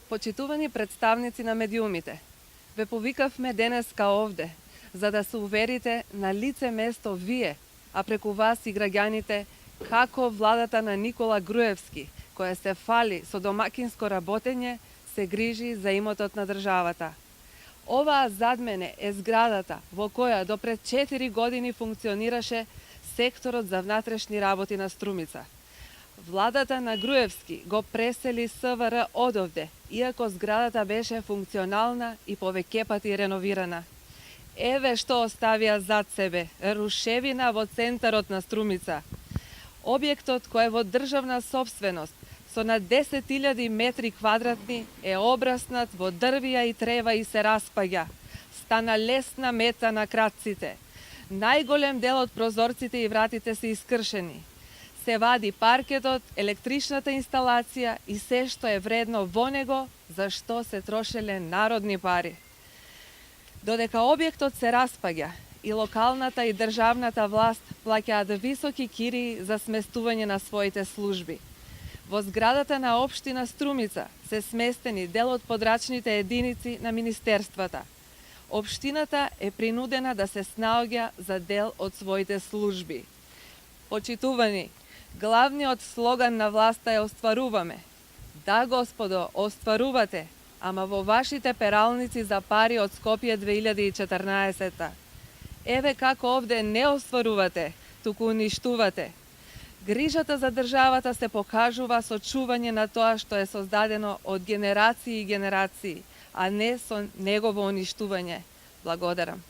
Почитувани представници на медиумите, ве повикавме денеска овде, за да се уверите на лице место вие, а преку вас и граѓаните, како владата на Никола Груевски, која се фали со домакинско работење, се грижи за имотот на државата. Оваа зад мене е зградата во која до пред 4 години функционираше секторот за внатрешни работи на Струмица. Владата на Груевски го пресели СВР одовде, иако зградата беше функционална и повеќе пати реновирана. Еве што оставија зад себе, рушевина во центарот на Струмица. Објектот кој е во државна собственост, со на 10.000 метри квадратни, е обраснат во дрвија и трева и се распаѓа. Стана лесна мета на крадците. Најголем дел од прозорците и вратите се искршени. Се вади паркетот, електричната инсталација и се што е вредно во него, за што се трошеле народни пари. Додека објектот се распаѓа и локалната и државната власт плаќаат високи кирии за сместување на своите служби. Во зградата на општина Струмица се сместени дел од подрачните единици на министерствата. Општината е принудена да се снаоѓа за дел од своите служби. Почитувани, главниот слоган на власта е остваруваме. Да, господо, остварувате, ама во вашите пералници за пари од Скопје 2014. Еве како овде не остварувате, туку уништувате. Грижата за државата се покажува со чување на тоа што е создадено од генерации и генерации, а не со негово уништување. Благодарам.